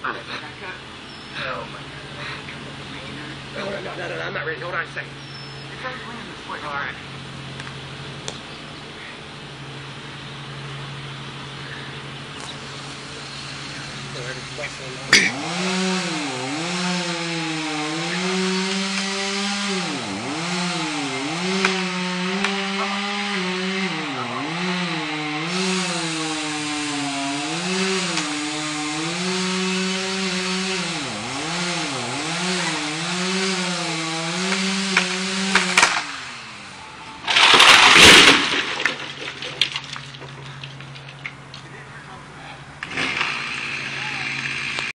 on it, man. Oh, my God. No, I'm not ready. Hold on a second. You're trying to land this way. All right. So,